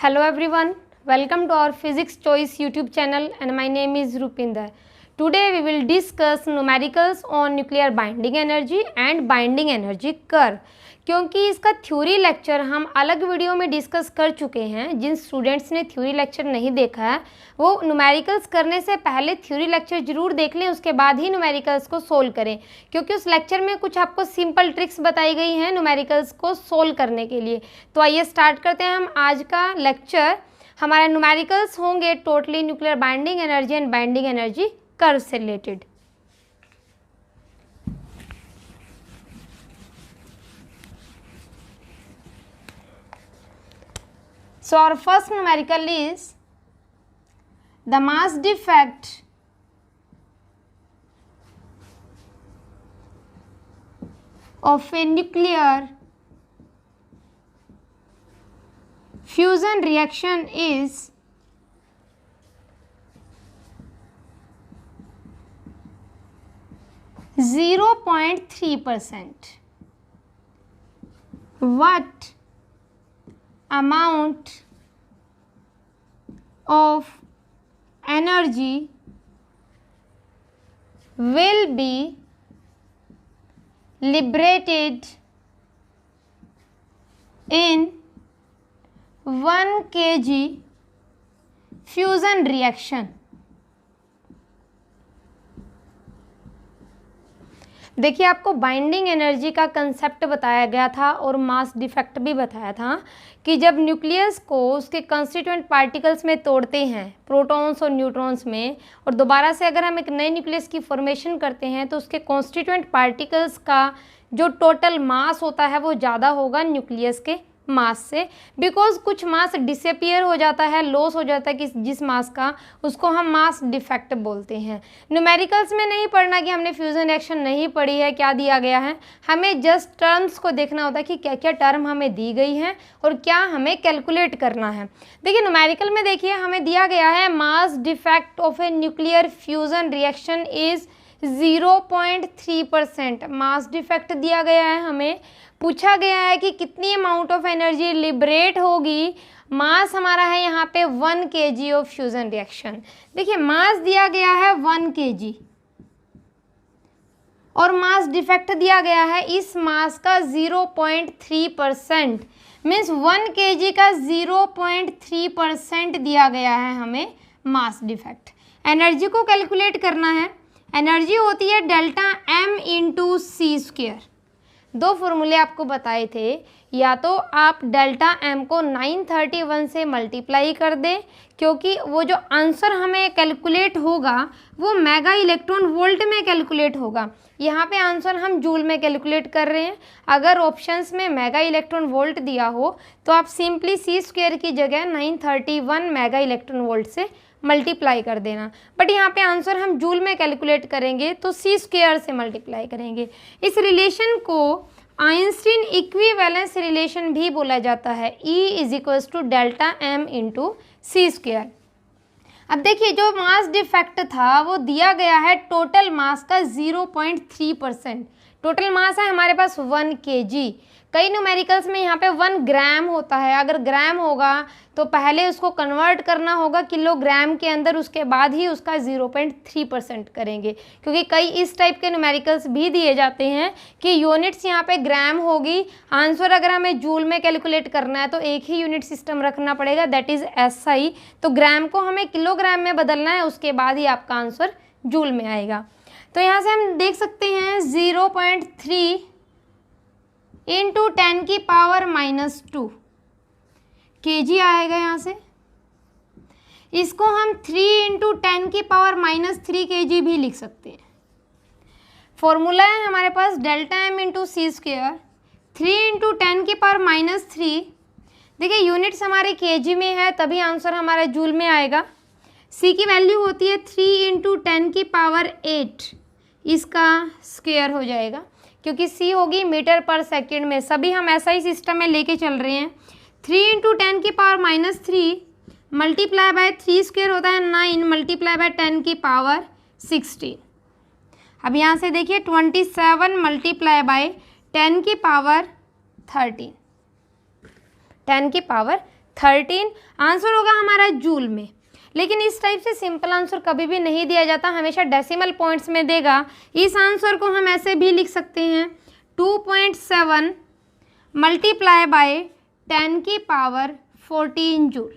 Hello everyone, welcome to our Physics Choice YouTube channel and my name is Rupinder. Today we will discuss numericals on nuclear binding energy and binding energy curve. क्योंकि इसका theory lecture हम अलग video में discuss कर चुके हैं, जिन students ने theory lecture नहीं देखा है वो न्यूमेरिकल्स करने से पहले थ्योरी लेक्चर जरूर देख लें, उसके बाद ही न्यूमेरिकल्स को सोल्व करें, क्योंकि उस लेक्चर में कुछ आपको सिंपल ट्रिक्स बताई गई हैं न्यूमेरिकल्स को सोल्व करने के लिए। तो आइए स्टार्ट करते हैं हम आज का लेक्चर। हमारे न्यूमेरिकल्स होंगे totally nuclear binding energy and binding energy curve से related. So our first numerical is the mass defect of a nuclear fusion reaction is 0.3%. What amount of energy will be liberated in 1 kg fusion reaction? देखिए, आपको binding energy का concept बताया गया था और mass defect भी बताया था कि जब न्यूक्लियस को उसके कंस्टिट्यूएंट पार्टिकल्स में तोड़ते हैं, प्रोटॉन्स और न्यूट्रॉन्स में, और दोबारा से अगर हम एक नए न्यूक्लियस की फॉर्मेशन करते हैं तो उसके कॉन्स्टिट्यूएंट पार्टिकल्स का जो टोटल मास होता है वो ज़्यादा होगा न्यूक्लियस के मास से, बिकॉज कुछ मास डिसअपियर हो जाता है, लॉस हो जाता है कि जिस मास का, उसको हम मास डिफेक्ट बोलते हैं। न्यूमेरिकल्स में नहीं पढ़ना कि हमने फ्यूजन रिएक्शन नहीं पढ़ी है, क्या दिया गया है, हमें जस्ट टर्म्स को देखना होता है कि क्या क्या टर्म हमें दी गई है और क्या हमें कैलकुलेट करना है। देखिए, न्यूमेरिकल में देखिए हमें दिया गया है mass defect of a nuclear fusion reaction is 0.3%। Mass defect दिया गया है, हमें पूछा गया है कि कितनी अमाउंट ऑफ एनर्जी लिबरेट होगी। मास हमारा है यहाँ पे 1 kg ऑफ फ्यूजन रिएक्शन। देखिए, मास दिया गया है 1 kg और मास डिफेक्ट दिया गया है इस मास का 0.3%, मीन्स 1 kg का 0.3% दिया गया है हमें मास डिफेक्ट। एनर्जी को कैलकुलेट करना है। एनर्जी होती है delta m into c square. दो फॉर्मूले आपको बताए थे, या तो आप डेल्टा m को 931 से मल्टीप्लाई कर दें, क्योंकि वो जो आंसर हमें कैलकुलेट होगा वो मेगा इलेक्ट्रॉन वोल्ट में कैलकुलेट होगा। यहाँ पे आंसर हम जूल में कैलकुलेट कर रहे हैं। अगर ऑप्शंस में मेगा इलेक्ट्रॉन वोल्ट दिया हो तो आप सिंपली सी स्क्वेयर की जगह 931 मेगा इलेक्ट्रॉन वोल्ट से मल्टीप्लाई कर देना, बट यहाँ पे आंसर हम जूल में कैलकुलेट करेंगे तो सी स्क्वेयर से मल्टीप्लाई करेंगे। इस रिलेशन को आइंस्टीन इक्विवेलेंस रिलेशन भी बोला जाता है। E is equals to delta m into c square. अब देखिए, जो मास डिफेक्ट था वो दिया गया है टोटल मास का 0.3%। टोटल मास है हमारे पास 1 kg। कई न्यूमेरिकल्स में यहाँ पे 1 ग्राम होता है। अगर ग्राम होगा तो पहले उसको कन्वर्ट करना होगा किलोग्राम के अंदर, उसके बाद ही उसका 0.3% करेंगे, क्योंकि कई इस टाइप के न्यूमेरिकल्स भी दिए जाते हैं कि यूनिट्स यहाँ पे ग्राम होगी। आंसर अगर हमें जूल में कैलकुलेट करना है तो एक ही यूनिट सिस्टम रखना पड़ेगा, दैट इज़ SI। तो ग्राम को हमें किलोग्राम में बदलना है, उसके बाद ही आपका आंसर जूल में आएगा। तो यहाँ से हम देख सकते हैं 0.3 इंटू 10 की पावर -2 kg आएगा। यहाँ से इसको हम 3 इंटू 10 की पावर -3 kg भी लिख सकते हैं। फॉर्मूला है हमारे पास delta m into c square, 3 into 10 की पावर -3। देखिए, यूनिट्स हमारे kg में है तभी आंसर हमारा जूल में आएगा। c की वैल्यू होती है 3 इंटू 10 की पावर 8, इसका स्क्वेयर हो जाएगा, क्योंकि c होगी मीटर पर सेकंड में। सभी हम ऐसा ही सिस्टम में लेके चल रहे हैं। 3 इंटू 10 की पावर -3 मल्टीप्लाई बाय 3 स्क्वेयर होता है 9 मल्टीप्लाई बाय 10 की पावर 16। अब यहाँ से देखिए 27 मल्टीप्लाई बाय 10 की पावर 13, 10 की पावर 13, आंसर होगा हमारा जूल में। लेकिन इस टाइप से सिंपल आंसर कभी भी नहीं दिया जाता, हमेशा डेसिमल पॉइंट्स में देगा। इस आंसर को हम ऐसे भी लिख सकते हैं 2.7 मल्टीप्लाई बाय 10 की पावर 14 जूल।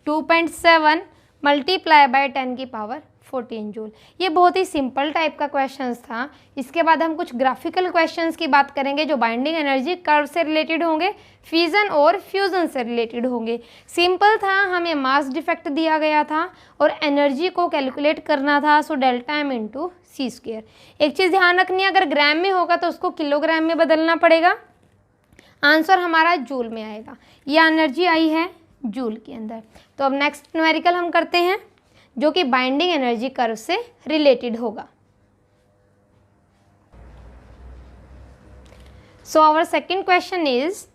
2.7 मल्टीप्लाई बाय 10 की पावर 14 जूल। ये बहुत ही सिंपल टाइप का क्वेश्चंस था। इसके बाद हम कुछ ग्राफिकल क्वेश्चंस की बात करेंगे जो बाइंडिंग एनर्जी कर्व से रिलेटेड होंगे, फिजन और फ्यूजन से रिलेटेड होंगे। सिंपल था, हमें मास डिफेक्ट दिया गया था और एनर्जी को कैलकुलेट करना था, सो डेल्टा एम इंटू सी स्क्वायर। एक चीज़ ध्यान रखनी है, अगर ग्राम में होगा तो उसको किलोग्राम में बदलना पड़ेगा, आंसर हमारा जूल में आएगा। यह एनर्जी आई है जूल के अंदर। तो अब नेक्स्ट न्यूमेरिकल हम करते हैं जो कि बाइंडिंग एनर्जी कर्व से रिलेटेड होगा। So our second question is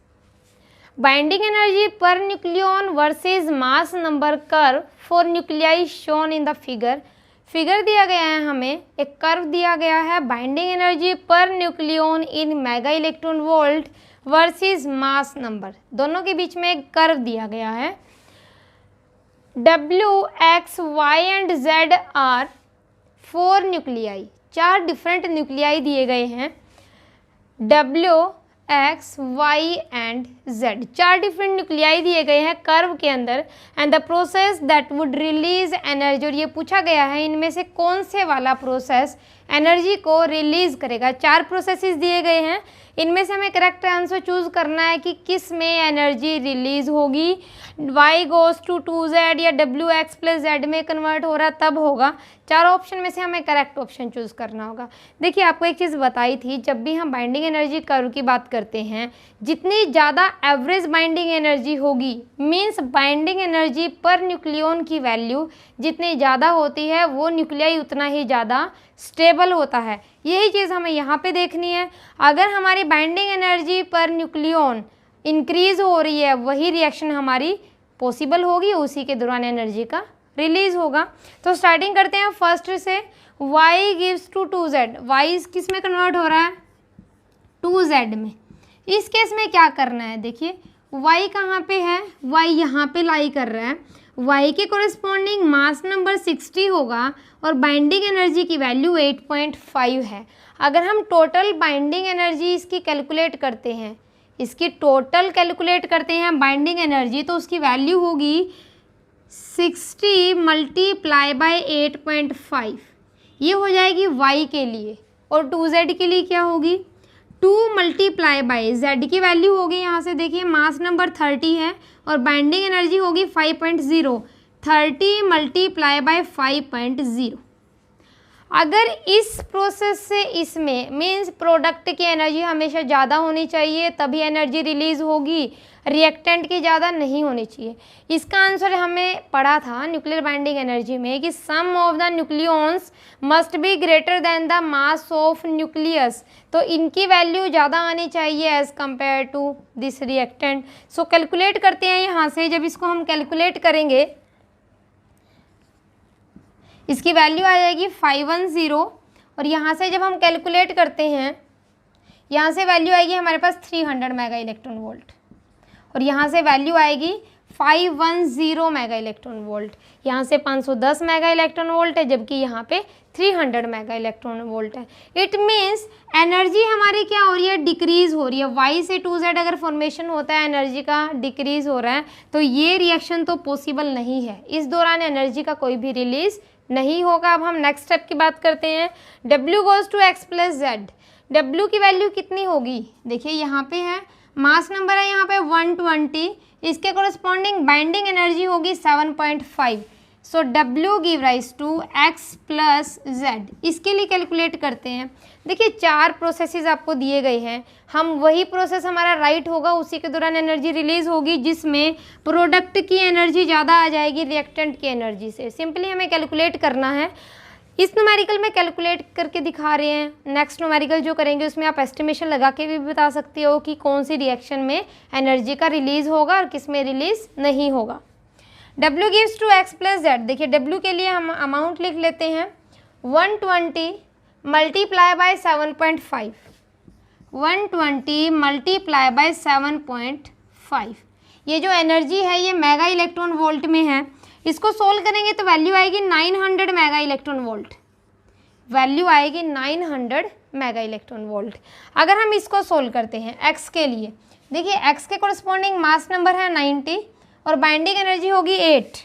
binding energy per nucleon versus mass number curve for nuclei shown in the figure. Figure दिया गया है, हमें एक कर्व दिया गया है, binding energy per nucleon in mega electron volt versus mass number, दोनों के बीच में एक कर्व दिया गया है। W, X, Y and Z are 4 nuclei, 4 different nuclei दिए गए हैं। W, X, Y and Z, 4 different nuclei दिए गए हैं कर्व के अंदर। And the process that would release energy, और ये पूछा गया है इनमें से कौन से वाला प्रोसेस एनर्जी को रिलीज करेगा। 4 प्रोसेसेस दिए गए हैं, इनमें से हमें करेक्ट आंसर चूज करना है कि किस में एनर्जी रिलीज होगी। y गोज टू 2z या wx प्लस z में कन्वर्ट हो रहा तब होगा। 4 ऑप्शन में से हमें करेक्ट ऑप्शन चूज करना होगा। देखिए आपको एक चीज़ बताई थी, जब भी हम बाइंडिंग एनर्जी कर्व की बात करते हैं, जितनी ज़्यादा एवरेज बाइंडिंग एनर्जी होगी, means binding energy per nucleon की वैल्यू जितनी ज़्यादा होती है वो न्यूक्लियाई उतना ही ज़्यादा स्टेबल होता है। यही चीज़ हमें यहाँ पे देखनी है। अगर हमारी binding energy per nucleon increase हो रही है, वही रिएक्शन हमारी पॉसिबल होगी, उसी के दौरान एनर्जी का रिलीज होगा। तो स्टार्टिंग करते हैं फर्स्ट से। y gives to 2z, y किस में कन्वर्ट हो रहा है 2z में। इस केस में क्या करना है, देखिए y कहाँ पे है, y यहाँ पे लाई कर रहा है। y के कोरिस्पॉन्डिंग मास नंबर 60 होगा और बाइंडिंग एनर्जी की वैल्यू 8.5 है। अगर हम टोटल बाइंडिंग एनर्जी इसकी कैलकुलेट करते हैं, इसकी टोटल कैलकुलेट करते हैं बाइंडिंग एनर्जी, तो उसकी वैल्यू होगी 60 मल्टीप्लाई बाय 8.5, ये हो जाएगी y के लिए। और 2z के लिए क्या होगी 2 मल्टीप्लाई बाय z की वैल्यू होगी, यहाँ से देखिए मास नंबर 30 है और बाइंडिंग एनर्जी होगी 5.0, 30 मल्टीप्लाई बाय 5.0। अगर इस प्रोसेस से इसमें मीन्स प्रोडक्ट की एनर्जी हमेशा ज़्यादा होनी चाहिए तभी एनर्जी रिलीज होगी, रिएक्टेंट की ज़्यादा नहीं होनी चाहिए। इसका आंसर हमें पढ़ा था न्यूक्लियर बाइंडिंग एनर्जी में कि sum of the nucleons must be greater than the mass of nucleus, तो इनकी वैल्यू ज़्यादा आनी चाहिए as compare to this reactant. So calculate करते हैं यहाँ से, जब इसको हम कैलकुलेट करेंगे इसकी वैल्यू आ जाएगी 510 और यहाँ से जब हम कैलकुलेट करते हैं यहाँ से वैल्यू आएगी हमारे पास 300 मेगा इलेक्ट्रॉन वोल्ट और यहाँ से वैल्यू आएगी 510 मेगा इलेक्ट्रॉन वोल्ट। यहाँ से 510 मेगा इलेक्ट्रॉन वोल्ट है जबकि यहाँ पे 300 मेगा इलेक्ट्रॉन वोल्ट है। इट मीन्स एनर्जी हमारी क्या हो रही है, डिक्रीज हो रही है। y से 2z अगर फॉर्मेशन होता है एनर्जी का डिक्रीज हो रहा है तो ये रिएक्शन तो पॉसिबल नहीं है, इस दौरान एनर्जी का कोई भी रिलीज नहीं होगा। अब हम नेक्स्ट स्टेप की बात करते हैं। W goes to x plus z, W की वैल्यू कितनी होगी, देखिए यहाँ पे है मास नंबर है यहाँ पे 120, इसके कोरिस्पॉन्डिंग बाइंडिंग एनर्जी होगी 7.5। So W give rise to x plus z. इसके लिए कैलकुलेट करते हैं। देखिए 4 प्रोसेसेस आपको दिए गए हैं, हम वही प्रोसेस हमारा राइट होगा, उसी के दौरान एनर्जी रिलीज होगी जिसमें प्रोडक्ट की एनर्जी ज़्यादा आ जाएगी रिएक्टेंट की एनर्जी से। सिंपली हमें कैलकुलेट करना है। इस न्यूमेरिकल में कैलकुलेट करके दिखा रहे हैं। नेक्स्ट न्यूमेरिकल जो करेंगे उसमें आप एस्टिमेशन लगा के भी बता सकते हो कि कौन सी रिएक्शन में एनर्जी का रिलीज होगा और किस में रिलीज नहीं होगा। W gives to x plus z, देखिए W के लिए हम अमाउंट लिख लेते हैं 120 मल्टीप्लाई बाय 7.5, 120 मल्टीप्लाई बाय 7.5, ये जो एनर्जी है ये मेगा इलेक्ट्रॉन वोल्ट में है। इसको सोल्व करेंगे तो वैल्यू आएगी 900 मेगा इलेक्ट्रॉन वोल्ट, वैल्यू आएगी 900 मेगा इलेक्ट्रॉन वोल्ट। अगर हम इसको सोल्व करते हैं x के लिए, देखिए x के कोरस्पॉन्डिंग मास नंबर है 90 और बाइंडिंग एनर्जी होगी 8।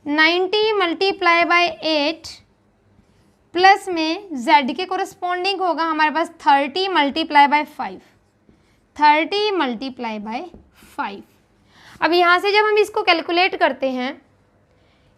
90 मल्टीप्लाई बाय 8 प्लस में z के कोरस्पॉन्डिंग होगा हमारे पास 30 मल्टीप्लाई बाय 5, 30 मल्टीप्लाई बाय 5। अब यहाँ से जब हम इसको कैलकुलेट करते हैं,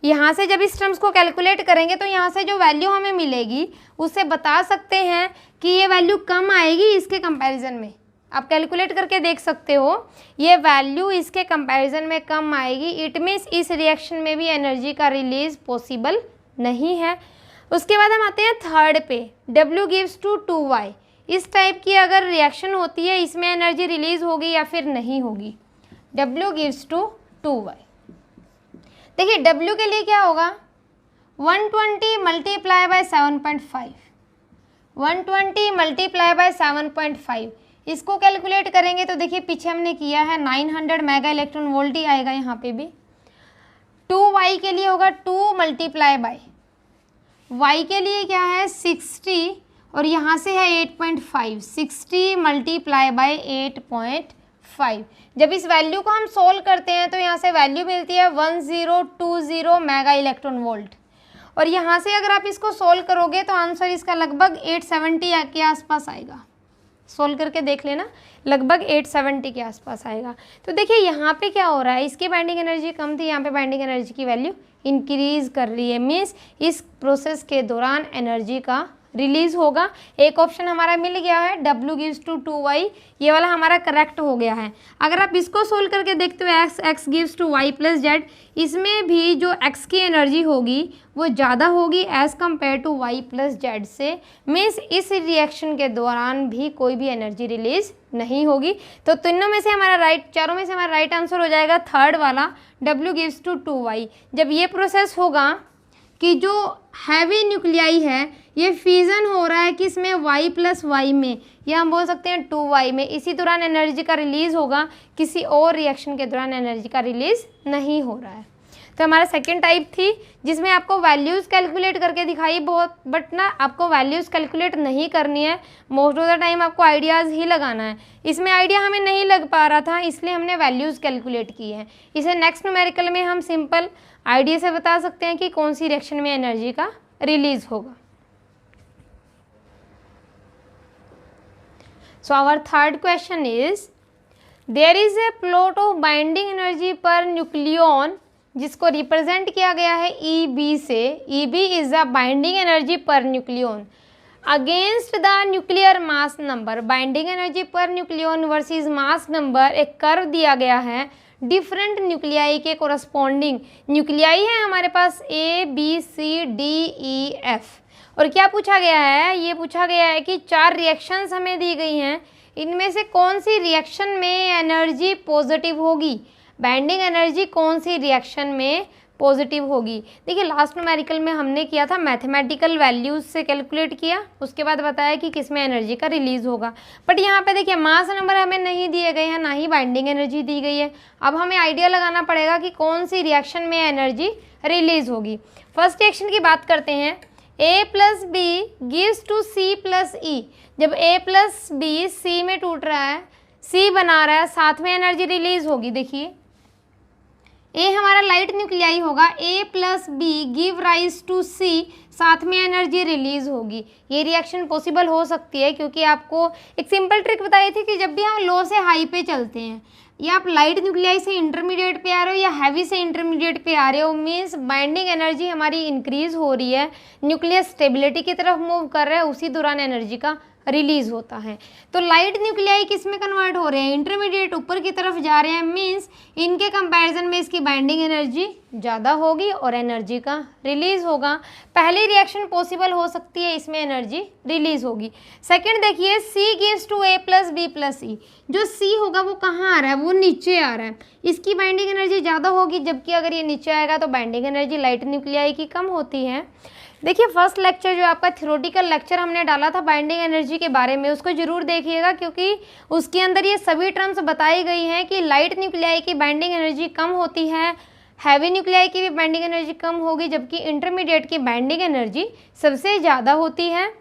यहाँ से जब इस टर्म्स को कैलकुलेट करेंगे तो यहाँ से जो वैल्यू हमें मिलेगी उससे बता सकते हैं कि ये वैल्यू कम आएगी इसके कंपैरिजन में। आप कैलकुलेट करके देख सकते हो, ये वैल्यू इसके कंपैरिजन में कम आएगी। इट मीन्स इस रिएक्शन में भी एनर्जी का रिलीज पॉसिबल नहीं है। उसके बाद हम आते हैं थर्ड पे, W गिव्स टू 2y। इस टाइप की अगर रिएक्शन होती है इसमें एनर्जी रिलीज होगी या फिर नहीं होगी। W gives to 2y। देखिए W के लिए क्या होगा, 120 मल्टीप्लाई बाय 7.5, 120 मल्टीप्लाई बाय 7.5। इसको कैलकुलेट करेंगे तो देखिए पीछे हमने किया है 900 मेगा इलेक्ट्रॉन वोल्ट ही आएगा यहाँ पे भी। 2y के लिए होगा 2 मल्टीप्लाई बाय, y के लिए क्या है 60 और यहाँ से है 8.5, 60 मल्टीप्लाई बाय 8.5। जब इस वैल्यू को हम सोल्व करते हैं तो यहाँ से वैल्यू मिलती है 1020 मेगा इलेक्ट्रॉन वोल्ट। और यहाँ से अगर आप इसको सोल्व करोगे तो आंसर इसका लगभग 870 के आसपास आएगा। सोल्व करके देख लेना, लगभग 870 के आसपास आएगा। तो देखिए यहाँ पे क्या हो रहा है, इसकी बाइंडिंग एनर्जी कम थी, यहाँ पे बाइंडिंग एनर्जी की वैल्यू इंक्रीज कर रही है। मीन्स इस प्रोसेस के दौरान एनर्जी का रिलीज होगा। एक ऑप्शन हमारा मिल गया है, W गिव्स टू 2y, ये वाला हमारा करेक्ट हो गया है। अगर आप इसको सोल्व करके देखते हो x gives to y plus z, इसमें भी जो x की एनर्जी होगी वो ज़्यादा होगी as compare to y plus z से। मीन्स इस रिएक्शन के दौरान भी कोई भी एनर्जी रिलीज नहीं होगी। तो तीनों में से हमारा राइट, चारों में से हमारा राइट आंसर हो जाएगा थर्ड वाला, W गिव्स टू 2y। जब ये प्रोसेस होगा कि जो हैवी न्यूक्लियाई है ये फ्यूजन हो रहा है किसमें, y प्लस वाई में, या हम बोल सकते हैं 2y में, इसी दौरान एनर्जी का रिलीज होगा, किसी और रिएक्शन के दौरान एनर्जी का रिलीज नहीं हो रहा है। तो हमारा सेकेंड टाइप थी जिसमें आपको वैल्यूज़ कैलकुलेट करके दिखाई बहुत, बट ना आपको वैल्यूज़ कैलकुलेट नहीं करनी है, मोस्ट ऑफ द टाइम आपको आइडियाज़ ही लगाना है। इसमें आइडिया हमें नहीं लग पा रहा था इसलिए हमने वैल्यूज़ कैलकुलेट की है। इसे नेक्स्ट न्यूमेरिकल में हम सिंपल आइडिया से बता सकते हैं कि कौन सी रिएक्शन में एनर्जी का रिलीज होगा। So our third question is, there is a plot of binding energy per nucleon जिसको रिप्रेजेंट किया गया है EB से। EB is the binding energy per nucleon against the nuclear mass number। Binding energy per nucleon versus mass number एक curve दिया गया है different nuclei के कोरस्पॉन्डिंग। न्यूक्लियाई है हमारे पास A B C D E F, और क्या पूछा गया है, ये पूछा गया है कि 4 रिएक्शंस हमें दी गई हैं, इनमें से कौन सी रिएक्शन में एनर्जी पॉजिटिव होगी, बाइंडिंग एनर्जी कौन सी रिएक्शन में पॉजिटिव होगी। देखिए लास्ट न्यूमेरिकल में हमने किया था मैथमेटिकल वैल्यूज से कैलकुलेट किया, उसके बाद बताया कि किस में एनर्जी का रिलीज होगा। बट यहाँ पे देखिए मास नंबर हमें नहीं दिए गए हैं, ना ही बाइंडिंग एनर्जी दी गई है। अब हमें आइडिया लगाना पड़ेगा कि कौन सी रिएक्शन में एनर्जी रिलीज होगी। फर्स्ट रिएक्शन की बात करते हैं, A plus B gives to C plus E। जब A प्लस बी C में टूट रहा है, C बना रहा है, साथ में एनर्जी रिलीज होगी। देखिए A हमारा लाइट न्यूक्लियाई होगा, A plus B give rise to C, साथ में एनर्जी रिलीज होगी। ये रिएक्शन पॉसिबल हो सकती है क्योंकि आपको एक सिंपल ट्रिक बताई थी कि जब भी हम लो से हाई पे चलते हैं, या आप लाइट न्यूक्लियाई से इंटरमीडिएट पे आ रहे हो या हैवी से इंटरमीडिएट पे आ रहे हो, मीन्स बाइंडिंग एनर्जी हमारी इंक्रीज हो रही है, न्यूक्लियर स्टेबिलिटी की तरफ मूव कर रहे हैं, उसी दौरान एनर्जी का रिलीज होता है। तो लाइट न्यूक्लियाई किस में कन्वर्ट हो रहे हैं, इंटरमीडिएट ऊपर की तरफ जा रहे हैं, मीन्स इनके कंपैरिजन में इसकी बाइंडिंग एनर्जी ज़्यादा होगी और एनर्जी का रिलीज होगा। पहली रिएक्शन पॉसिबल हो सकती है, इसमें एनर्जी रिलीज होगी। सेकंड देखिए, C gives to A plus B plus E। जो C होगा वो कहाँ आ रहा है, वो नीचे आ रहा है, इसकी बाइंडिंग एनर्जी ज़्यादा होगी, जबकि अगर ये नीचे आएगा तो बाइंडिंग एनर्जी लाइट न्यूक्लियाई की कम होती है। देखिए फर्स्ट लेक्चर जो आपका थ्योरेटिकल लेक्चर हमने डाला था बाइंडिंग एनर्जी के बारे में, उसको जरूर देखिएगा, क्योंकि उसके अंदर ये सभी टर्म्स बताई गई हैं कि लाइट न्यूक्लियाई की बाइंडिंग एनर्जी कम होती है, हैवी न्यूक्लियाई की भी बाइंडिंग एनर्जी कम होगी, जबकि इंटरमीडिएट की बाइंडिंग एनर्जी सबसे ज़्यादा होती है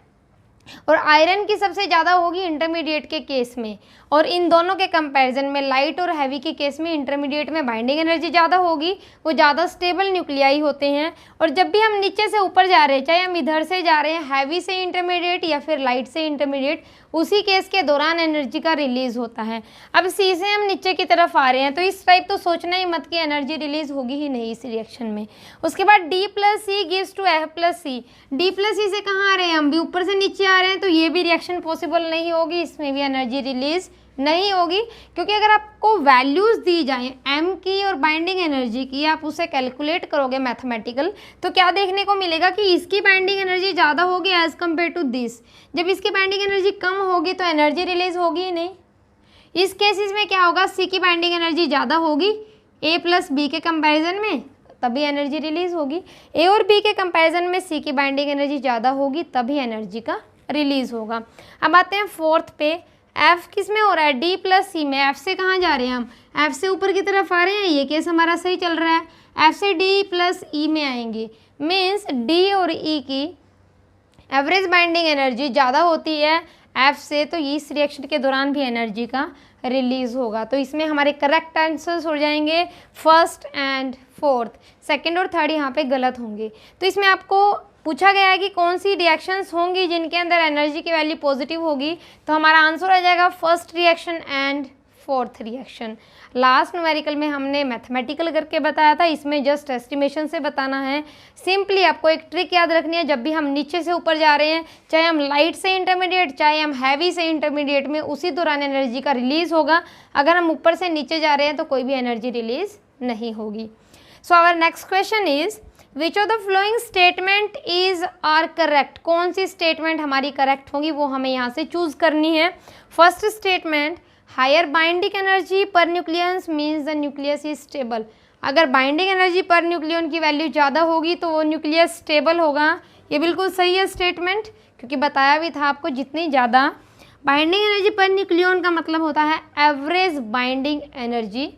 और आयरन की सबसे ज़्यादा होगी इंटरमीडिएट के केस में। और इन दोनों के कंपैरिजन में लाइट और हैवी के केस में इंटरमीडिएट में बाइंडिंग एनर्जी ज़्यादा होगी, वो ज़्यादा स्टेबल न्यूक्लियाई होते हैं। और जब भी हम नीचे से ऊपर जा रहे हैं, चाहे हम इधर से जा रहे हैं हैवी से इंटरमीडिएट या फिर लाइट से इंटरमीडिएट, उसी केस के दौरान एनर्जी का रिलीज होता है। अब सी से हम नीचे की तरफ आ रहे हैं तो इस टाइप तो सोचना ही मत कि एनर्जी रिलीज होगी ही नहीं इस रिएक्शन में। उसके बाद D + C gives to F + C। D + C से कहाँ आ रहे हैं, हम भी ऊपर से नीचे आ रहे हैं, तो ये भी रिएक्शन पॉसिबल नहीं होगी, इसमें भी एनर्जी रिलीज नहीं होगी। क्योंकि अगर आपको वैल्यूज़ दी जाएं M की और बाइंडिंग एनर्जी की, आप उसे कैलकुलेट करोगे मैथमेटिकल, तो क्या देखने को मिलेगा कि इसकी बाइंडिंग एनर्जी ज़्यादा होगी एज़ कम्पेयर टू दिस। जब इसकी बाइंडिंग एनर्जी कम होगी तो एनर्जी रिलीज होगी ही नहीं। इस केसेस में क्या होगा, C की बाइंडिंग एनर्जी ज़्यादा होगी A + B के कंपैरिजन में, तभी एनर्जी रिलीज होगी। A और B के कंपैरिजन में C की बाइंडिंग एनर्जी ज़्यादा होगी, तभी एनर्जी का रिलीज होगा। अब आते हैं फोर्थ पे, F किस में हो रहा है, D + C में। F से कहाँ जा रहे हैं हम, F से ऊपर की तरफ आ रहे हैं, ये केस हमारा सही चल रहा है। F से D + E में आएंगे, मीन्स D और E की एवरेज बाइंडिंग एनर्जी ज़्यादा होती है F से, तो इस रिएक्शन के दौरान भी एनर्जी का रिलीज होगा। तो इसमें हमारे करेक्ट आंसर्स हो जाएंगे फर्स्ट एंड फोर्थ, सेकंड और थर्ड यहाँ पे गलत होंगे। तो इसमें आपको पूछा गया है कि कौन सी रिएक्शंस होंगी जिनके अंदर एनर्जी की वैल्यू पॉजिटिव होगी, तो हमारा आंसर आ जाएगा first reaction and fourth reaction. Last numerical में हमने मैथमेटिकल करके बताया था, इसमें जस्ट एस्टिमेशन से बताना है। सिंपली आपको एक ट्रिक याद रखनी है, जब भी हम नीचे से ऊपर जा रहे हैं, चाहे हम लाइट से इंटरमीडिएट चाहे हम हैवी से इंटरमीडिएट में, उसी दौरान एनर्जी का रिलीज होगा। अगर हम ऊपर से नीचे जा रहे हैं तो कोई भी एनर्जी रिलीज नहीं होगी। So our next question is which of the following statement is are correct. कौन सी स्टेटमेंट हमारी करेक्ट होगी वो हमें यहाँ से चूज करनी है। First statement, higher binding energy per nucleus means the nucleus is stable. अगर बाइंडिंग एनर्जी पर न्यूक्लियन की वैल्यू ज़्यादा होगी तो वो न्यूक्लियस स्टेबल होगा। ये बिल्कुल सही है स्टेटमेंट, क्योंकि बताया भी था आपको जितनी ज़्यादा बाइंडिंग एनर्जी पर न्यूक्लियन का मतलब होता है एवरेज बाइंडिंग एनर्जी।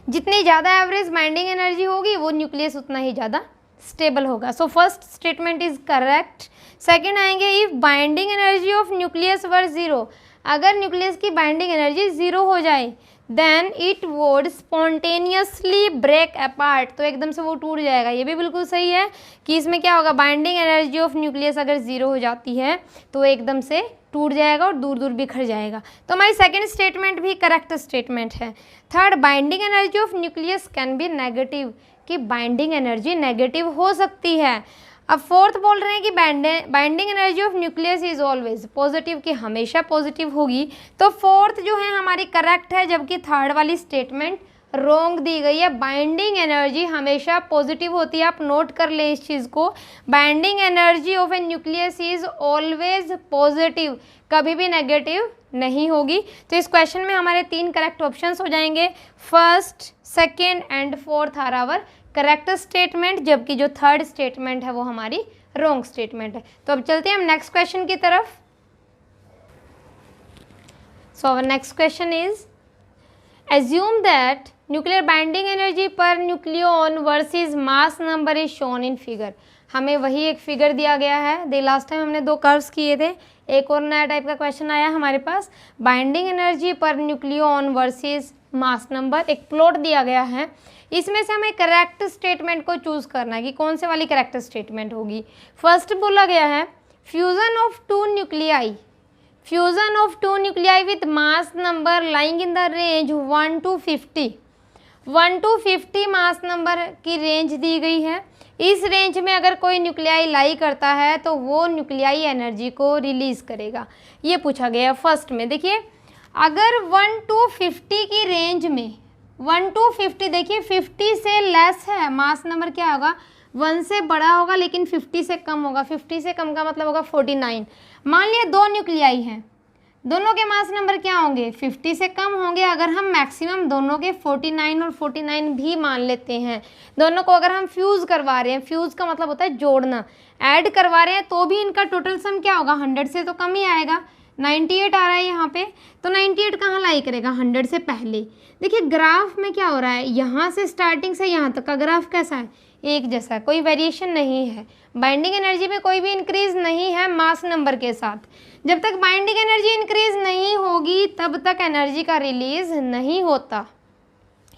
जितनी ज़्यादा एवरेज बाइंडिंग एनर्जी होगी वो न्यूक्लियस उतना ही ज़्यादा स्टेबल होगा। So first statement is correct. Second आएंगे, if binding energy of nucleus were zero. अगर न्यूक्लियस की बाइंडिंग एनर्जी ज़ीरो हो जाए then it would spontaneously break apart, तो एकदम से वो टूट जाएगा। ये भी बिल्कुल सही है कि इसमें क्या होगा, बाइंडिंग एनर्जी ऑफ न्यूक्लियस अगर ज़ीरो हो जाती है तो एकदम से टूट जाएगा और दूर दूर बिखर जाएगा। तो हमारी सेकंड स्टेटमेंट भी करेक्ट स्टेटमेंट है। Third, binding energy of nucleus can be negative, कि बाइंडिंग एनर्जी नेगेटिव हो सकती है। अब फोर्थ बोल रहे हैं कि binding energy of nucleus is always positive, कि हमेशा पॉजिटिव होगी। तो फोर्थ जो है हमारी करेक्ट है, जबकि थर्ड वाली स्टेटमेंट रॉन्ग दी गई है। बाइंडिंग एनर्जी हमेशा पॉजिटिव होती है, आप नोट कर लें इस चीज़ को। Binding energy of A nucleus is always positive, कभी भी नेगेटिव नहीं होगी। तो इस क्वेश्चन में हमारे 3 करेक्ट ऑप्शंस हो जाएंगे। First, second and fourth are our correct statement, जबकि जो थर्ड स्टेटमेंट है वो हमारी रॉन्ग स्टेटमेंट है। तो अब चलते हैं हम नेक्स्ट क्वेश्चन की तरफ। So our next question is assume that nuclear binding energy per nucleon versus mass number is shown in figure। हमें वही एक फिगर दिया गया है, लास्ट टाइम हमने 2 कर्व्स किए थे, एक और नया टाइप का क्वेश्चन आया हमारे पास, binding energy per nucleon versus mass number, एक प्लॉट दिया गया है। इसमें से हमें करेक्ट स्टेटमेंट को चूज़ करना है कि कौन से वाली करेक्ट स्टेटमेंट होगी। फर्स्ट बोला गया है fusion of 2 nuclei, fusion of 2 nuclei with mass number lying in the range 1 to 50, 1 to 50 mass number की रेंज दी गई है। इस रेंज में अगर कोई न्यूक्लियाई लाई करता है तो वो न्यूक्लियाई एनर्जी को रिलीज करेगा, ये पूछा गया फर्स्ट में। देखिए अगर 1 to 50 की रेंज में, 1 to 50, देखिए 50 से लेस है मास नंबर, क्या होगा 1 से बड़ा होगा लेकिन 50 से कम होगा। 50 से कम का मतलब होगा 49। मान लिया 2 न्यूक्लियाई हैं, दोनों के मास नंबर क्या होंगे, 50 से कम होंगे। अगर हम मैक्सिमम दोनों के 49 और 49 भी मान लेते हैं, दोनों को अगर हम फ्यूज़ करवा रहे हैं, फ्यूज़ का मतलब होता है जोड़ना, ऐड करवा रहे हैं, तो भी इनका टोटल सम क्या होगा, 100 से तो कम ही आएगा। 98 आ रहा है यहाँ पे, तो 98 कहाँ लाई करेगा, 100 से पहले। देखिए ग्राफ में क्या हो रहा है, यहाँ से स्टार्टिंग से यहाँ तक का ग्राफ कैसा है, एक जैसा, कोई वेरिएशन नहीं है। बाइंडिंग एनर्जी में कोई भी इंक्रीज नहीं है मास नंबर के साथ। जब तक बाइंडिंग एनर्जी इंक्रीज नहीं होगी तब तक एनर्जी का रिलीज नहीं होता।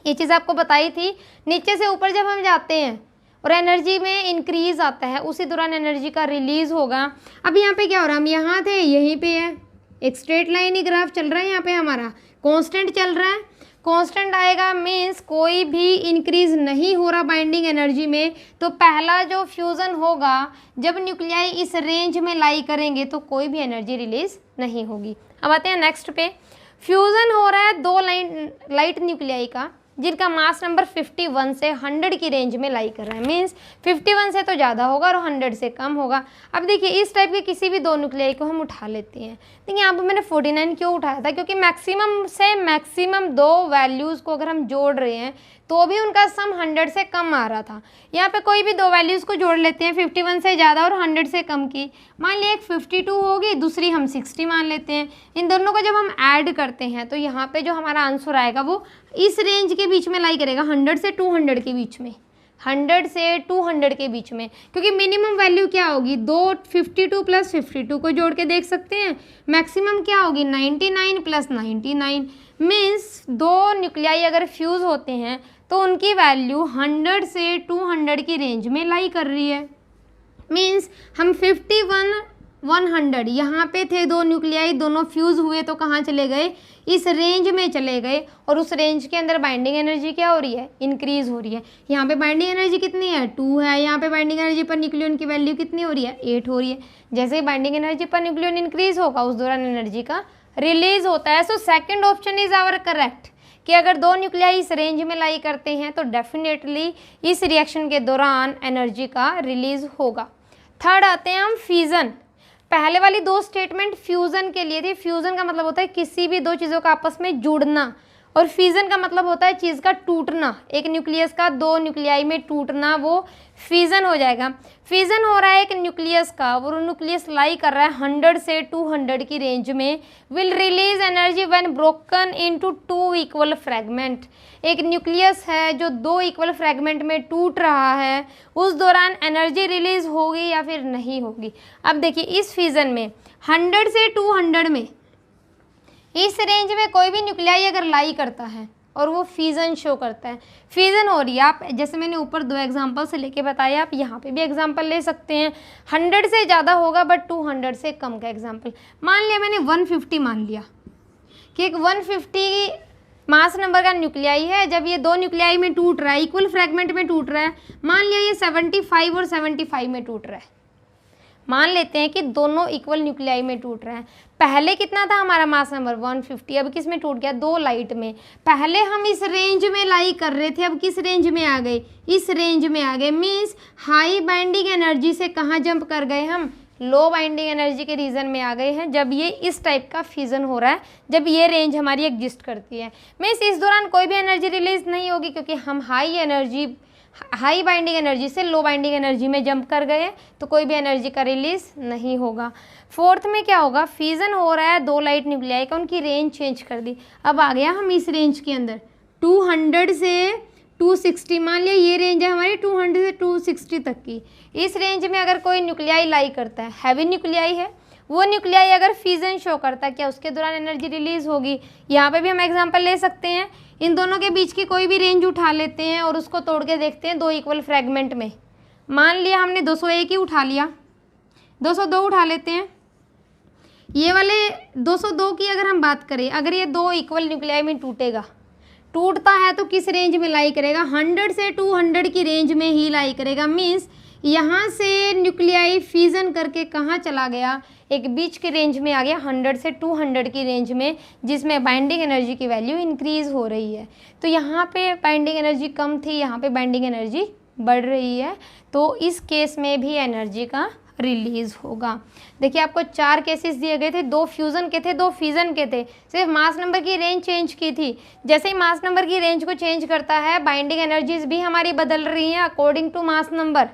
ये चीज़ आपको बताई थी। नीचे से ऊपर जब हम जाते हैं और एनर्जी में इंक्रीज आता है, उसी दौरान एनर्जी का रिलीज होगा। अब यहाँ पे क्या हो रहा है, हम यहाँ थे, यहीं पे है, एक स्ट्रेट लाइन ही ग्राफ चल रहा है, यहाँ पे हमारा कांस्टेंट चल रहा है। कांस्टेंट आएगा मीन्स कोई भी इंक्रीज नहीं हो रहा बाइंडिंग एनर्जी में, तो पहला जो फ्यूज़न होगा, जब न्यूक्लियाई इस रेंज में लाई करेंगे तो कोई भी एनर्जी रिलीज नहीं होगी। अब आते हैं नेक्स्ट पे। फ्यूज़न हो रहा है दो लाइट न्यूक्लियाई का, जिनका मास नंबर 51 से 100 की रेंज में लाई कर रहा है। मीन्स 51 से तो ज़्यादा होगा और 100 से कम होगा। अब देखिए इस टाइप के किसी भी दो न्यूक्लियाई को हम उठा लेते हैं। देखिए यहाँ पर मैंने 49 क्यों उठाया था, क्योंकि मैक्सिमम से मैक्सिमम दो वैल्यूज़ को अगर हम जोड़ रहे हैं तो भी उनका सम 100 से कम आ रहा था। यहाँ पे कोई भी दो वैल्यूज़ को जोड़ लेते हैं, 51 से ज़्यादा और 100 से कम की। मान लिया एक 52 होगी, दूसरी हम 60 मान लेते हैं। इन दोनों को जब हम ऐड करते हैं तो यहाँ पे जो हमारा आंसर आएगा वो इस रेंज के बीच में लाई करेगा, 100 से 200 के बीच में, 100 से 200 के बीच में। क्योंकि मिनिमम वैल्यू क्या होगी, दो 52 प्लस 52 को जोड़ के देख सकते हैं। मैक्सिमम क्या होगी, 99 प्लस 99। मीन्स दो न्यूक्लियाई अगर फ्यूज़ होते हैं तो उनकी वैल्यू 100 से 200 की रेंज में लाई कर रही है। मीन्स हम 51 100 यहाँ पे थे, दो न्यूक्लियाई दोनों फ्यूज़ हुए तो कहाँ चले गए, इस रेंज में चले गए। और उस रेंज के अंदर बाइंडिंग एनर्जी क्या हो रही है, इंक्रीज़ हो रही है। यहाँ पे बाइंडिंग एनर्जी कितनी है, 2 है। यहाँ पे बाइंडिंग एनर्जी पर न्यूक्लियन की वैल्यू कितनी हो रही है, 8 हो रही है। जैसे ही binding energy per nucleon increase होगा उस दौरान एनर्जी का रिलीज होता है। So second option is our correct, कि अगर दो न्यूक्लियाई इस रेंज में लाई करते हैं तो डेफिनेटली इस रिएक्शन के दौरान एनर्जी का रिलीज होगा। थर्ड आते हैं हम फ्यूज़न। पहले वाली दो स्टेटमेंट फ्यूज़न के लिए थी। फ्यूज़न का मतलब होता है किसी भी दो चीज़ों का आपस में जुड़ना, और फिजन का मतलब होता है चीज़ का टूटना। एक न्यूक्लियस का दो न्यूक्लियाई में टूटना, वो फिजन हो जाएगा। फिजन हो रहा है एक न्यूक्लियस का, वो न्यूक्लियस लाई कर रहा है 100 से 200 की रेंज में। Will release energy when broken into 2 equal fragment. एक न्यूक्लियस है जो 2 इक्वल फ्रैगमेंट में टूट रहा है, उस दौरान एनर्जी रिलीज होगी या फिर नहीं होगी। अब देखिए इस फिजन में 100 से 200 में, इस रेंज में कोई भी न्यूक्लियाई अगर लाई करता है और वो फिजन शो करता है, फिजन हो रही है। आप जैसे मैंने ऊपर 2 एग्जांपल से लेके बताया, आप यहाँ पे भी एग्जांपल ले सकते हैं। 100 से ज़्यादा होगा बट 200 से कम का एग्जांपल। मान लिया मैंने 150 मान लिया कि एक 150 मास नंबर का न्यूक्लियाई है। जब ये दो न्यूक्लियाई में टूट रहा है, इक्वल फ्रैगमेंट में टूट रहा है, मान लिया ये 75 और 75 में टूट रहा है। मान लेते हैं कि दोनों इक्वल न्यूक्लियाई में टूट रहा है। पहले कितना था हमारा मास नंबर 150, अब किस में टूट गया, 2 लाइट में। पहले हम इस रेंज में लाई कर रहे थे, अब किस रेंज में आ गए, इस रेंज में आ गए। मीन्स हाई बाइंडिंग एनर्जी से कहाँ जंप कर गए हम, लो बाइंडिंग एनर्जी के रीजन में आ गए हैं। जब ये इस टाइप का फ्यूजन हो रहा है, जब ये रेंज हमारी एग्जिस्ट करती है, मीन्स इस दौरान कोई भी एनर्जी रिलीज नहीं होगी, क्योंकि हम हाई बाइंडिंग एनर्जी से लो बाइंडिंग एनर्जी में जंप कर गए, तो कोई भी एनर्जी का रिलीज नहीं होगा। फोर्थ में क्या होगा, फ्यूजन हो रहा है 2 लाइट न्यूक्लियाई का, उनकी रेंज चेंज कर दी। अब आ गया हम इस रेंज के अंदर 200 से 260, मान लिया ये रेंज है हमारी 200 से 260 तक की। इस रेंज में अगर कोई न्यूक्लियाई लाई करता है, हैवी न्यूक्लियाई है, वो न्यूक्लियाई अगर फ्यूजन शो करता है, क्या उसके दौरान एनर्जी रिलीज होगी। यहाँ पे भी हम एग्जांपल ले सकते हैं। इन दोनों के बीच की कोई भी रेंज उठा लेते हैं और उसको तोड़ के देखते हैं 2 इक्वल फ्रैगमेंट में। मान लिया हमने 201 ही उठा लिया, 202 उठा लेते हैं। ये वाले 202 की अगर हम बात करें, अगर ये 2 इक्वल न्यूक्लियाई में टूटता है तो किस रेंज में लाई करेगा, 100 से 200 की रेंज में ही लाई करेगा। मीन्स यहाँ से न्यूक्लियाई फ्यूजन करके कहाँ चला गया, एक बीच के रेंज में आ गया 100 से 200 की रेंज में, जिसमें बाइंडिंग एनर्जी की वैल्यू इंक्रीज़ हो रही है। तो यहाँ पे बाइंडिंग एनर्जी कम थी, यहाँ पे बाइंडिंग एनर्जी बढ़ रही है, तो इस केस में भी एनर्जी का रिलीज होगा। देखिए आपको 4 केसेस दिए गए थे, 2 फ्यूज़न के थे, 2 फिजन के थे, सिर्फ मास नंबर की रेंज चेंज की थी। जैसे ही मास नंबर की रेंज को चेंज करता है, बाइंडिंग एनर्जीज भी हमारी बदल रही हैं अकॉर्डिंग टू मास नंबर।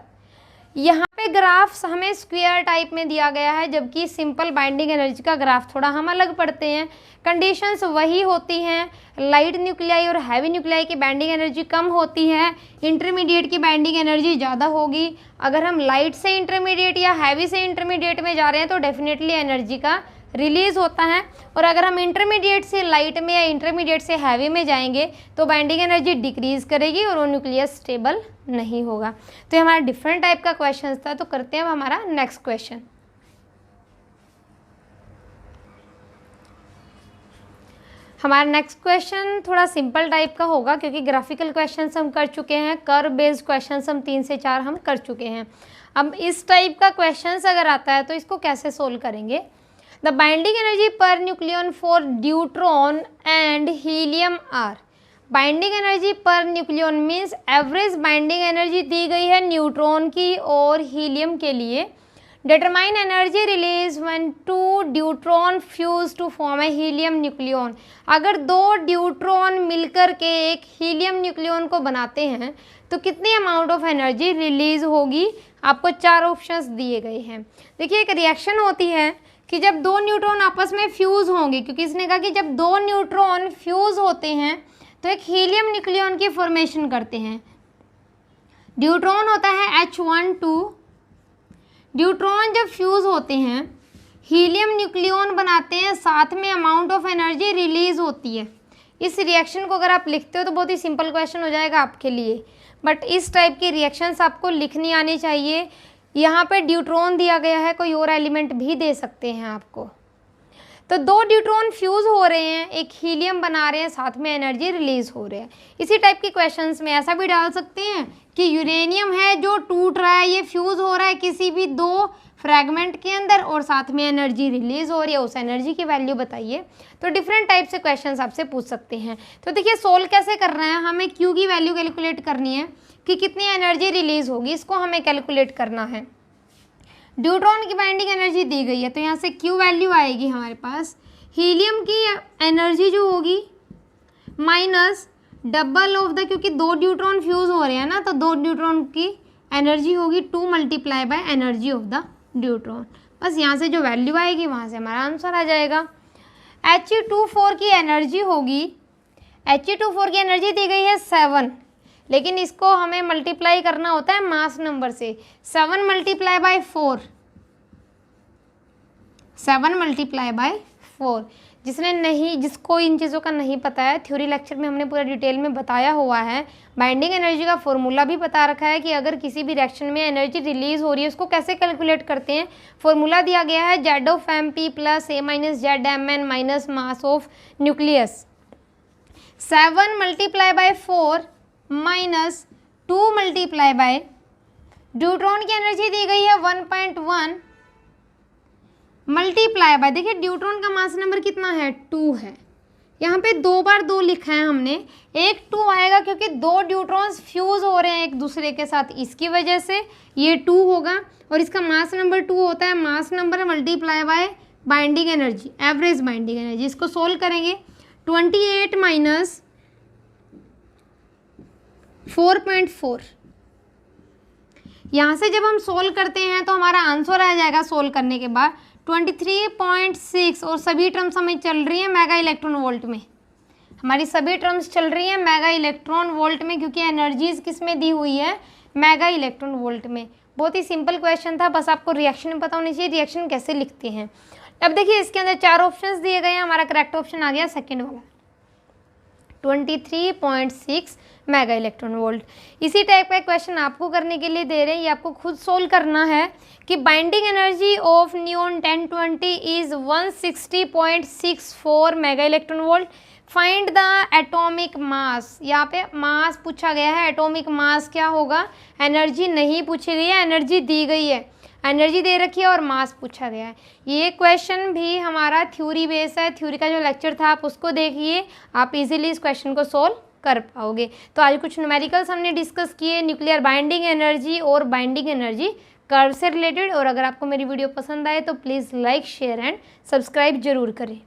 यहाँ पे ग्राफ्स हमें स्क्वायर टाइप में दिया गया है, जबकि सिंपल बाइंडिंग एनर्जी का ग्राफ थोड़ा हम अलग पढ़ते हैं। कंडीशंस वही होती हैं, लाइट न्यूक्लियाई और हैवी न्यूक्लियाई की बाइंडिंग एनर्जी कम होती है, इंटरमीडिएट की बाइंडिंग एनर्जी ज़्यादा होगी। अगर हम लाइट से इंटरमीडिएट या हैवी से इंटरमीडिएट में जा रहे हैं तो डेफिनेटली एनर्जी का रिलीज होता है, और अगर हम इंटरमीडिएट से लाइट में या इंटरमीडिएट से हैवी में जाएंगे तो बाइंडिंग एनर्जी डिक्रीज करेगी और वो न्यूक्लियस स्टेबल नहीं होगा। तो ये हमारा डिफरेंट टाइप का क्वेश्चन था। तो करते हैं अब हमारा नेक्स्ट क्वेश्चन। हमारा नेक्स्ट क्वेश्चन थोड़ा सिंपल टाइप का होगा, क्योंकि ग्राफिकल क्वेश्चंस हम कर चुके हैं, कर्व बेस्ड क्वेश्चंस हम 3 से 4 हम कर चुके हैं। अब इस टाइप का क्वेश्चंस अगर आता है तो इसको कैसे सोल्व करेंगे। The binding energy per nucleon for deuteron and helium are. Binding energy per nucleon means average binding energy दी गई है न्यूट्रॉन की और हीलियम के लिए। Determine energy release when 2 deuteron fuse to form a helium nucleon. अगर 2 deuteron मिलकर के एक हीलियम न्यूक्लियन को बनाते हैं तो कितनी अमाउंट ऑफ एनर्जी रिलीज होगी। आपको 4 ऑप्शंस दिए गए हैं। देखिए एक रिएक्शन होती है कि जब 2 न्यूट्रॉन आपस में फ्यूज़ होंगे, क्योंकि इसने कहा कि जब 2 न्यूट्रॉन फ्यूज़ होते हैं तो एक हीलियम न्यूक्लियन की फॉर्मेशन करते हैं। ड्यूट्रॉन होता है H12। ड्यूट्रॉन जब फ्यूज़ होते हैं हीलियम न्यूक्लियन बनाते हैं, साथ में अमाउंट ऑफ एनर्जी रिलीज होती है। इस रिएक्शन को अगर आप लिखते हो तो बहुत ही सिंपल क्वेश्चन हो जाएगा आपके लिए, बट इस टाइप की रिएक्शंस आपको लिखनी आनी चाहिए। यहाँ पे ड्यूट्रॉन दिया गया है, कोई और एलिमेंट भी दे सकते हैं आपको। तो 2 ड्यूट्रॉन फ्यूज़ हो रहे हैं, एक हीलियम बना रहे हैं, साथ में एनर्जी रिलीज हो रही है। इसी टाइप के क्वेश्चंस में ऐसा भी डाल सकते हैं कि यूरेनियम है जो टूट रहा है, ये फ्यूज़ हो रहा है किसी भी 2 फ्रैगमेंट के अंदर और साथ में एनर्जी रिलीज हो रही है, उस एनर्जी की वैल्यू बताइए। तो डिफरेंट टाइप से क्वेश्चंस आपसे पूछ सकते हैं। तो देखिए सोल्व कैसे कर रहे हैं, हमें क्यू की वैल्यू कैलकुलेट करनी है कि कितनी एनर्जी रिलीज होगी, इसको हमें कैलकुलेट करना है। ड्यूट्रॉन की बाइंडिंग एनर्जी दी गई है तो यहाँ से क्यू वैल्यू आएगी हमारे पास, हीलियम की एनर्जी जो होगी माइनस डबल ऑफ द, क्योंकि 2 ड्यूट्रॉन फ्यूज़ हो रहे हैं ना, तो 2 ड्यूट्रॉन की एनर्जी होगी 2 multiply by energy of the deuteron. बस यहाँ से जो वैल्यू आएगी वहाँ से हमारा आंसर आ जाएगा। He24 की एनर्जी होगी, He24 की एनर्जी दी गई है 7, लेकिन इसको हमें मल्टीप्लाई करना होता है मास नंबर से। 7 मल्टीप्लाई बाय 4, 7 मल्टीप्लाई बाय 4। जिसको इन चीज़ों का नहीं पता है, थ्योरी लेक्चर में हमने पूरा डिटेल में बताया हुआ है। बाइंडिंग एनर्जी का फॉर्मूला भी बता रखा है कि अगर किसी भी रिएक्शन में एनर्जी रिलीज हो रही है उसको कैसे कैलकुलेट करते हैं। फॉर्मूला दिया गया है Z of MP plus A minus ZMN minus mass of nucleus. 7 multiply by 4 minus 2 multiply by, deuteron की एनर्जी दी गई है 1.1 मल्टीप्लाई बाय, देखिए ड्यूट्रॉन का मास नंबर कितना है 2 है। यहाँ पे 2 बार 2 लिखा है हमने, एक 2 आएगा क्योंकि 2 ड्यूट्रॉन्स फ्यूज़ हो रहे हैं एक दूसरे के साथ, इसकी वजह से ये 2 होगा। और इसका मास नंबर 2 होता है, mass number multiply by binding energy, average binding energy. इसको सोल्व करेंगे 28 माइनस 4.4। यहाँ से जब हम सोल्व करते हैं तो हमारा आंसर आ जाएगा सोल्व करने के बाद 23.6, और सभी टर्म्स हमें चल रही है मेगा इलेक्ट्रॉन वोल्ट में। हमारी सभी टर्म्स चल रही है मेगा इलेक्ट्रॉन वोल्ट में, क्योंकि एनर्जीज किस में दी हुई है, मेगा इलेक्ट्रॉन वोल्ट में। बहुत ही सिंपल क्वेश्चन था, बस आपको रिएक्शन पता होनी चाहिए रिएक्शन कैसे लिखते हैं। अब देखिए इसके अंदर 4 ऑप्शंस दिए गए हैं, हमारा करेक्ट ऑप्शन आ गया सेकेंड वाला 23.6 मेगा इलेक्ट्रॉन वोल्ट। इसी टाइप का क्वेश्चन आपको करने के लिए दे रहे हैं, ये आपको खुद सोल्व करना है कि binding energy of neon 1020 is 160.64 mega electron volt. Find the atomic mass, यहाँ पे मास पूछा गया है, एटॉमिक मास क्या होगा, एनर्जी नहीं पूछी गई है, एनर्जी दी गई है, एनर्जी दे रखी है और मास पूछा गया है। ये क्वेश्चन भी हमारा थ्योरी बेस है, थ्योरी का जो लेक्चर था आप उसको देखिए, आप इजीली इस क्वेश्चन को सोल्व कर पाओगे। तो आज कुछ न्यूमेरिकल्स हमने डिस्कस किए, न्यूक्लियर बाइंडिंग एनर्जी और बाइंडिंग एनर्जी कर्व से रिलेटेड। और अगर आपको मेरी वीडियो पसंद आए तो please like, share and subscribe जरूर करें।